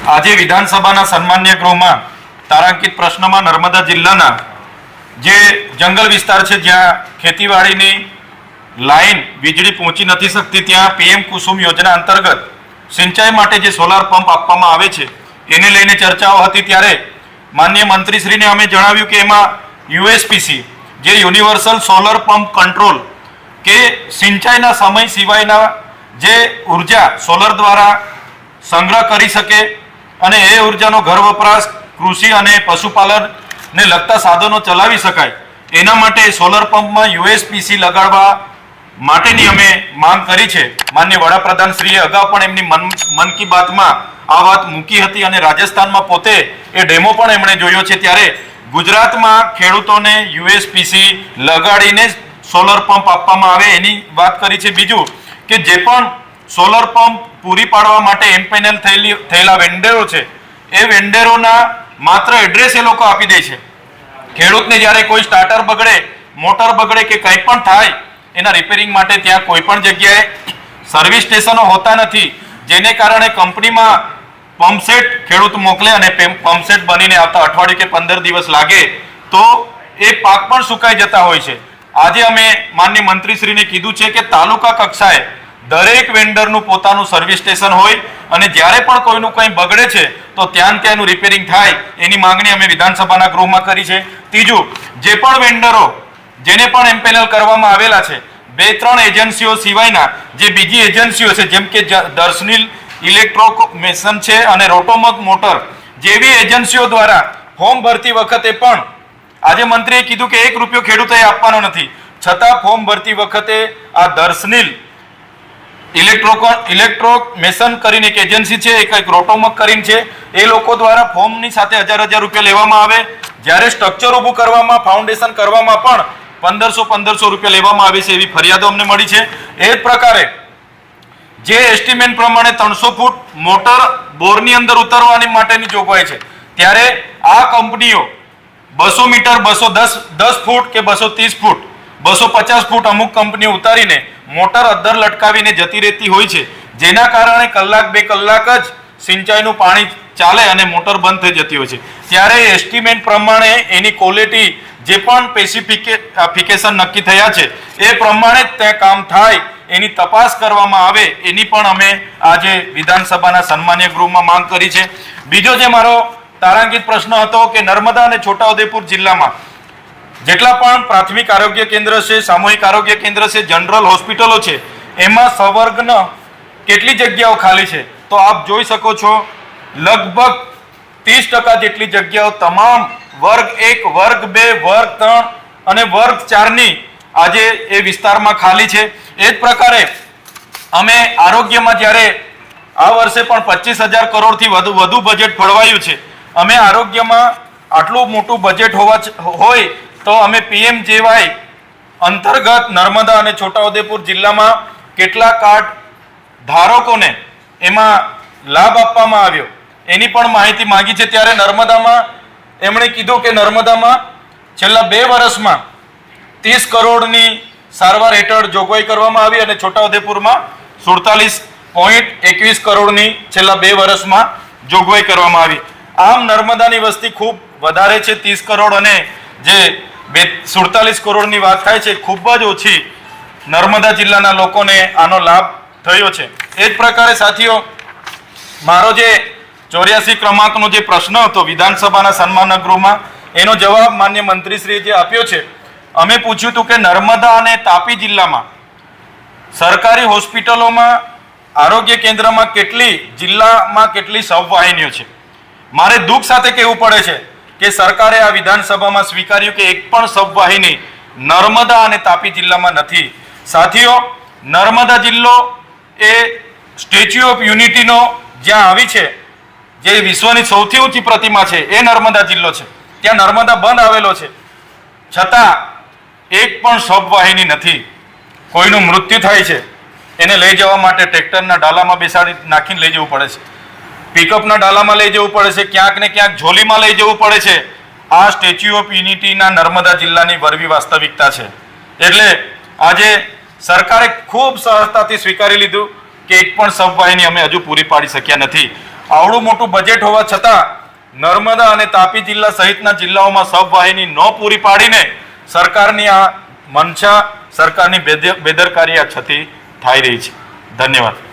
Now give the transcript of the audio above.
આજે વિધાનસભાના સન્માન્ય ગૃહમાં તારાંકિત પ્રશ્નમાં નર્મદા જિલ્લાના જે જંગલ વિસ્તાર છે જ્યાં ખેતીવાડીની લાઈન વીજળી પહોંચી નથી શકતી ત્યાં પીએમ કુસુમ યોજના અંતર્ગત સિંચાઈ માટે જે સોલાર પંપ આપવામાં આવે છે એને લઈને ચર્ચાઓ હતી ત્યારે માનનીય મંત્રીશ્રીને અમે જણાવ્યું કે એમાં યુએસપીસી જે યુનિવર્સલ સોલર પંપ કંટ્રોલ કે સિંચાઈના સમય સિવાયના જે ઉર્જા સોલર દ્વારા સંગ્રહ કરી શકે અને એ ઉર્જાનો ઘર વપરાશ કૃષિ અને પશુપાલનને લગતા સાધનો ચલાવી શકાય એના માટે સોલર પંપમાં યુએસપીસી લગાડવા માટેની અમે માંગ કરી છે। માનનીય વડાપ્રધાનશ્રીએ અગાઉ પણ એમની મન કી બાતમાં આ વાત મૂકી હતી અને રાજસ્થાનમાં પોતે એ ડેમો પણ એમણે જોયો છે ત્યારે ગુજરાતમાં ખેડૂતોને યુએસપીસી લગાડીને સોલર પંપ આપવામાં આવે એની વાત કરી છે। બીજું કે જે પણ સોલર પંપ પૂરી પાડવા માટે એમપેનલ થયેલા વેન્ડરો છે એ વેન્ડરોના માત્ર એડ્રેસ એ લોકો આપી દે છે। ખેડૂતને જ્યારે કોઈ સ્ટાર્ટર બગડે મોટર બગડે કે કંઈ પણ થાય એના રિપેરિંગ માટે ત્યાં કોઈ પણ જગ્યાએ સર્વિસ સ્ટેશનો હોતા નથી જેને કારણે કંપનીમાં પંપસેટ ખેડૂત મોકલે અને પંપસેટ બનીને આવતા અઠવાડિયું કે 15 દિવસ લાગે તો એ પાક પણ સુકાઈ જતા હોય છે। આજે અમે માનનીય મંત્રીશ્રીને કીધું છે કે તાલુકા કક્ષાએ દરેક વેન્ડરનું પોતાનું સર્વિસ સ્ટેશન હોય અને જ્યારે પણ કોઈનું કંઈ બગડે છે તો ત્યાંનું રિપેરિંગ થાય એની માંગણી અમે વિધાનસભાના ગૃહમાં કરી છે। ત્રીજું જે પણ વેન્ડરો જેને પણ એમપેનલ કરવામાં આવેલા છે 2-3 એજન્સીઓ સિવાયના જે બીજી એજન્સીઓ છે જેમ કે દર્શનીલ ઇલેક્ટ્રોમેશન છે અને રોટોમક મોટર જેવી એજન્સીઓ દ્વારા ફોર્મ ભરતી વખતે પણ આજે મંત્રીએ કીધું કે 1 રૂપિયો ખેડૂતોએ આપવાનો નથી છતાં ફોર્મ ભરતી વખતે આ દર્શનીલ ઇલેક્ટ્રોમેશન કરીને એક એજન્સી છે એક રોટોમક કરીને છે એ લોકો દ્વારા ફોર્મની સાથે 1000 રૂપિયા લેવામાં આવે જ્યારે સ્ટ્રક્ચર ઊભું કરવામાં ફાઉન્ડેશન કરવામાં પણ 1500 રૂપિયા લેવામાં આવે છે એવી ફરિયાદો અમને મળી છે। એ જ પ્રકારે જે એસ્ટિમેટ પ્રમાણે 300 ફૂટ મોટર બોરની અંદર ઉતારવાની માટેની જોગવાઈ છે ત્યારે આ કંપનીઓ 200 મીટર 210 ફૂટ કે 230 ફૂટ 250 ફૂટ અમુક કંપનીઓ ઉતારીને મોટર અદ્ધર લટકાવીને જતી રહેતી હોય છે જેના કારણે કલાક 2 કલાક જ સિંચાઈનું પાણી ચાલે અને મોટર બંધ થઈ જતી હોય છે ત્યારે એસ્ટિમેટ પ્રમાણે એની ક્વોલિટી જે પણ સ્પેસિફિકેશન નક્કી થયા છે એ પ્રમાણે જ ત્યાં કામ થાય એની તપાસ કરવામાં આવે એની પણ અમે આજે વિધાનસભાના સન્માન્ય ગૃહમાં માંગ કરી છે। બીજો જે મારો તારાંકિત પ્રશ્ન હતો કે નર્મદા અને છોટાઉદેપુર જિલ્લામાં જેટલા પણ પ્રાથમિક આરોગ્ય કેન્દ્ર છે સામૂહિક આરોગ્ય કેન્દ્ર છે જનરલ હોસ્પિટલો છે એમાં સવર્ગનો કેટલી જગ્યાઓ ખાલી છે તો આપ જોઈ શકો છો લગભગ 30% જેટલી જગ્યાઓ તમામ વર્ગ 1 વર્ગ 2 વર્ગ 3 અને વર્ગ 4ની આજે એ વિસ્તારમાં ખાલી છે। એ જ પ્રકારે અમે આરોગ્યમાં જ્યારે આ વર્ષે પણ 25,000 કરોડથી વધુ બજેટ ફળવાયું છે અમે આરોગ્યમાં આટલું મોટું બજેટ હોય તો અમે પીએમજેવાય અંતર્ગત નર્મદા અને છોટાઉદેપુર જિલ્લામાં કેટલા કાર્ડ ધારકોને એમાં લાભ આપવામાં આવ્યો એની પણ માહિતી માંગી છે। ત્યારે નર્મદામાં એમણે કીધું કે નર્મદામાં છેલ્લા 2 વર્ષમાં 30 કરોડની સારવાર હેઠળ જોગવાઈ કરવામાં આવી અને છોટાઉદેપુરમાં 47.21 કરોડની છેલ્લા 2 વર્ષમાં જોગવાઈ કરવામાં આવી। આમ નર્મદાની વસ્તી ખૂબ વધારે છે 30 કરોડ અને જે 47 કરોડની વાત થાય છે ખૂબ જ ઓછી નર્મદા જિલ્લાના લોકોને આનો લાભ થયો છે। એ જ પ્રકારે સાથીઓ મારો જે 84 ક્રમાંકનો જે પ્રશ્ન હતો વિધાનસભાના સન્માનના ગૃહમાં એનો જવાબ માન્ય મંત્રીશ્રીએ જે આપ્યો છે અમે પૂછ્યું હતું કે નર્મદા અને તાપી જિલ્લામાં સરકારી હોસ્પિટલોમાં આરોગ્ય કેન્દ્રમાં જિલ્લામાં કેટલી સબવાહિનીઓ છે। મારે દુઃખ સાથે કહેવું પડે છે કે સરકારે આ વિધાનસભામાં સ્વીકાર્યું કે એક પણ સબવાહિની નર્મદા અને તાપી જિલ્લામાં નથી। સાથીઓ નર્મદા જિલ્લો એ સ્ટેચ્યુ ઓફ યુનિટીનો જ્યાં આવી છે જે વિશ્વની સૌથી ઊંચી પ્રતિમા છે એ નર્મદા જિલ્લો છે ત્યાં નર્મદા બંધ આવેલો છે છતાં એક પણ સબવાહિની નથી। કોઈનું મૃત્યુ થાય છે એને લઈ જવા માટે ટ્રેક્ટરના ડાલામાં બેસાડી નાખીને લઈ જવું પડે છે પિકઅપના ડાલામાં લઈ જવું પડે છે ક્યાંક ને ક્યાંક ઝોલીમાં લઈ જવું પડે છે। આ સ્ટેચ્યુ ઓફ યુનિટીના નર્મદા જિલ્લાની વરવી વાસ્તવિકતા છે એટલે આજે સરકારે ખૂબ સહજતાથી સ્વીકારી લીધું કે એક પણ સબવાહિની અમે હજુ પૂરી પાડી શક્યા નથી। આવડું મોટું બજેટ હોવા છતાં નર્મદા અને તાપી જિલ્લા સહિતના જિલ્લાઓમાં સબવાહિની ન પૂરી પાડીને સરકારની આ મનસા, સરકારની બેદરકારી આ છતી થઈ રહી છે. ધન્યવાદ.